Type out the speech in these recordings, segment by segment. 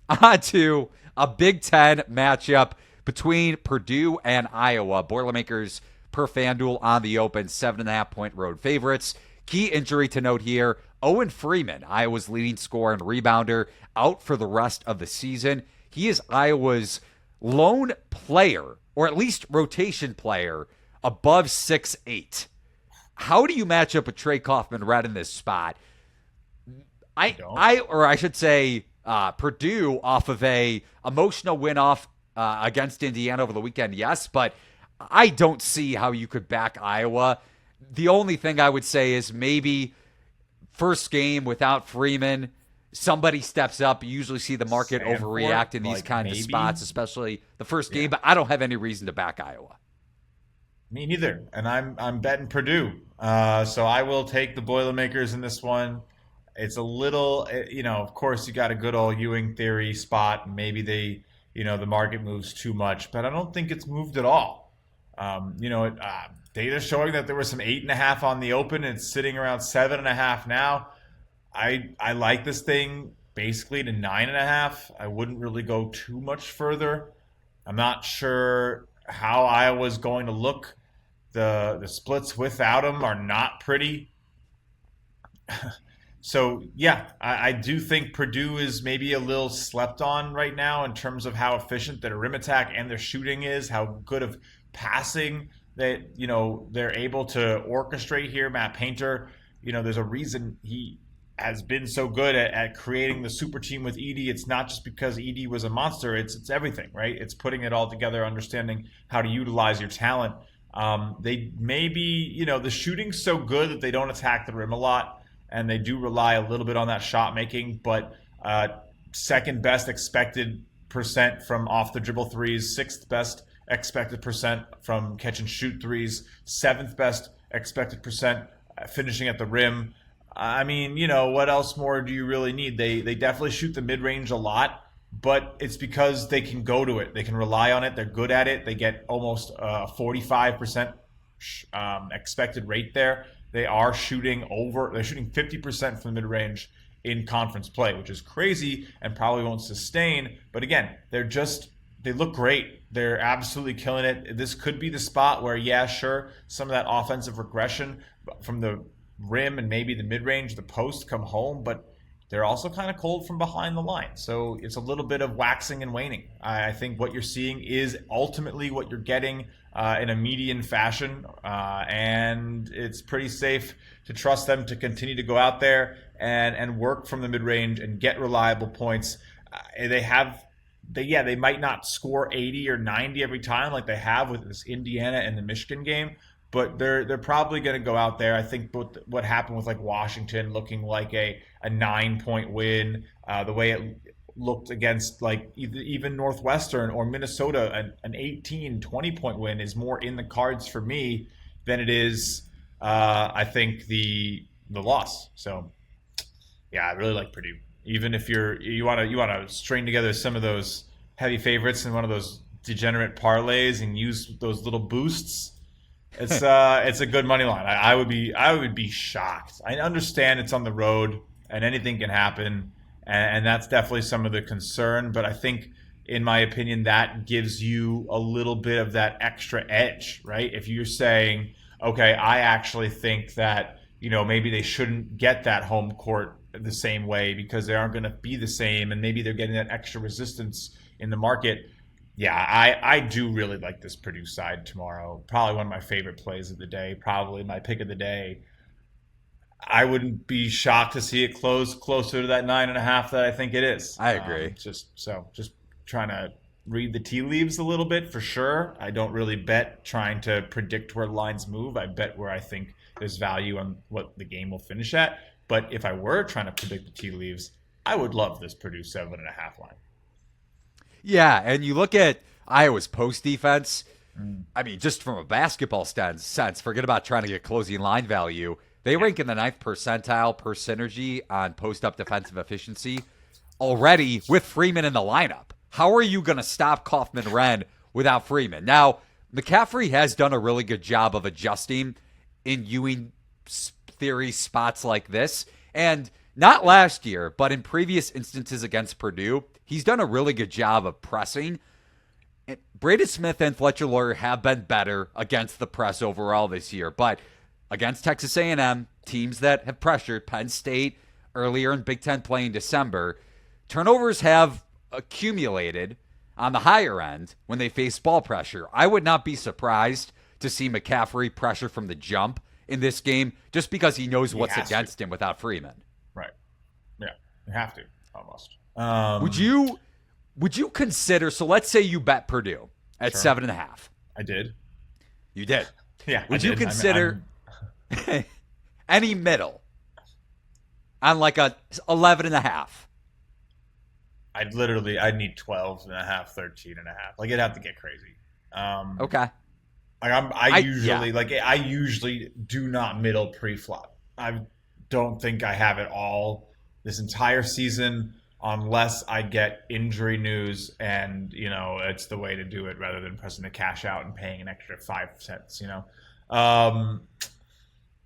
On to a Big Ten matchup between Purdue and Iowa. Boilermakers per FanDuel on the open, 7.5-point road favorites. Key injury to note here, Owen Freeman, Iowa's leading scorer and rebounder, out for the rest of the season. He is Iowa's lone player, or at least rotation player, above 6'8". How do you match up with Trey Kaufman-Red in this spot? I should say, Purdue off of a emotional win off against Indiana over the weekend, yes, but I don't see how you could back Iowa. The only thing I would say is maybe first game without Freeman, somebody steps up. You usually see the market overreact in these kinds of spots, especially the first game, but I don't have any reason to back Iowa. Me neither, and I'm betting Purdue. So I will take the Boilermakers in this one. It's a little, of course you got a good old Ewing theory spot. Maybe the market moves too much, but I don't think it's moved at all. Data showing that there was some 8.5 on the open, and it's sitting around 7.5 now. I like this thing basically to 9.5. I wouldn't really go too much further. I'm not sure how Iowa's going to look. The splits without him are not pretty. So, yeah, I do think Purdue is maybe a little slept on right now in terms of how efficient their rim attack and their shooting is, how good of passing that, they're able to orchestrate here. Matt Painter, there's a reason he has been so good at creating the super team with Edey. It's not just because Edey was a monster. It's everything, right? It's putting it all together, understanding how to utilize your talent. They maybe, the shooting's so good that they don't attack the rim a lot, and they do rely a little bit on that shot making, but second best expected percent from off the dribble threes, sixth best expected percent from catch and shoot threes, seventh best expected percent finishing at the rim. I mean, what else more do you really need? They definitely shoot the mid-range a lot, but it's because they can go to it. They can rely on it. They're good at it. They get almost 45% expected rate there. They're shooting 50% from the mid-range in conference play, which is crazy and probably won't sustain. But again, they look great. They're absolutely killing it. This could be the spot where, yeah, sure, some of that offensive regression from the rim and maybe the mid-range, the post come home, but they're also kind of cold from behind the line. So it's a little bit of waxing and waning. I think what you're seeing is ultimately what you're getting in a median fashion, and it's pretty safe to trust them to continue to go out there and work from the mid-range and get reliable points. They might not score 80 or 90 every time like they have with this Indiana and the Michigan game, but they're probably going to go out there. I think what happened with like Washington looking like a 9-point win, the way it looked against like even Northwestern or Minnesota, an 18, 20-point win is more in the cards for me than it is, I think, the loss. So, yeah, I really like Purdue. Even if you want to string together some of those heavy favorites in one of those degenerate parlays and use those little boosts, it's a good money line. I would be shocked. I understand it's on the road and anything can happen, and that's definitely some of the concern. But I think, in my opinion, that gives you a little bit of that extra edge, right? If you're saying, okay, I actually think that maybe they shouldn't get that home court the same way because they aren't going to be the same, and maybe they're getting that extra resistance in the market. Yeah, I do really like this Purdue side tomorrow. Probably one of my favorite plays of the day. Probably my pick of the day. I wouldn't be shocked to see it close closer to that 9.5 that I think it is. I agree. Just trying to read the tea leaves a little bit for sure. I don't really bet trying to predict where lines move. I bet where I think there's value on what the game will finish at. But if I were trying to predict the tea leaves, I would love this Purdue 7.5 line. Yeah, and you look at Iowa's post defense. I mean, just from a basketball sense, forget about trying to get closing line value. They rank in the 9th percentile per synergy on post-up defensive efficiency already with Freeman in the lineup. How are you going to stop Kaufman-Renn without Freeman? Now, McCaffrey has done a really good job of adjusting in Ewing theory spots like this. And not last year, but in previous instances against Purdue, he's done a really good job of pressing. Braden Smith and Fletcher Loyer have been better against the press overall this year, but against Texas A&M, teams that have pressured Penn State earlier in Big Ten play in December, turnovers have accumulated on the higher end when they face ball pressure. I would not be surprised to see McCaffrey pressure from the jump in this game just because he knows what's against him without Freeman. Right. Yeah, you have to, almost. Would you consider, so let's say you bet Purdue at 7.5. I did. You did? Yeah. Would you consider any middle on like a 11.5? I'd need 12.5, 13.5. Like, it'd have to get crazy. Okay. I usually do not middle pre-flop. I don't think I have it all this entire season unless I get injury news and, it's the way to do it rather than pressing the cash out and paying an extra 5 cents,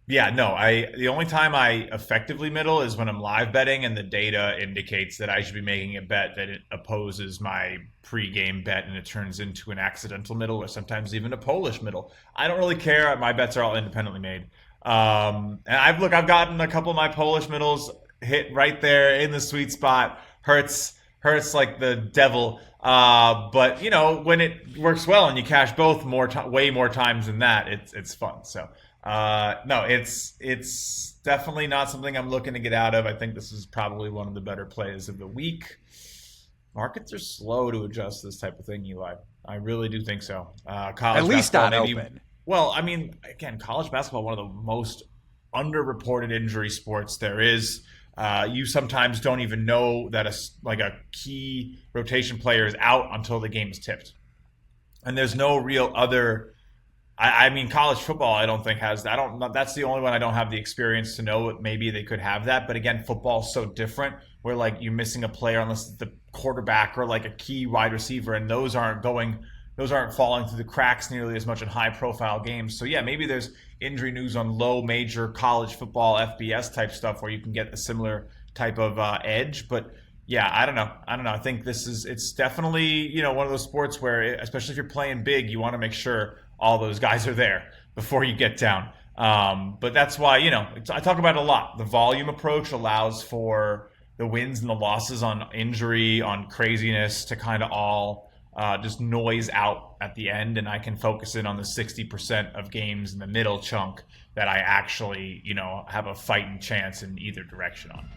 the only time I effectively middle is when I'm live betting and the data indicates that I should be making a bet that it opposes my pre-game bet and it turns into an accidental middle or sometimes even a Polish middle. I don't really care. My bets are all independently made. And I've gotten a couple of my Polish middles hit right there in the sweet spot. Hurts like the devil. But when it works well and you cash both way more times than that, it's fun. So no, it's definitely not something I'm looking to get out of. I think this is probably one of the better plays of the week. Markets are slow to adjust this type of thing, Eli. I really do think so. At least on open. Well, I mean, again, college basketball, one of the most underreported injury sports there is. You sometimes don't even know that a key rotation player is out until the game is tipped. And there's no real other. I mean, college football, I don't think has that. That's the only one I don't have the experience to know. Maybe they could have that, but again, football's so different. Where you're missing a player unless it's the quarterback or a key wide receiver, and those aren't falling through the cracks nearly as much in high-profile games. So yeah, maybe there's injury news on low major college football FBS type stuff where you can get a similar type of edge, but. Yeah, I don't know. I think it's definitely, one of those sports where, especially if you're playing big, you want to make sure all those guys are there before you get down. But that's why, I talk about it a lot. The volume approach allows for the wins and the losses on injury, on craziness to kind of all just noise out at the end. And I can focus in on the 60% of games in the middle chunk that I actually, have a fighting chance in either direction on.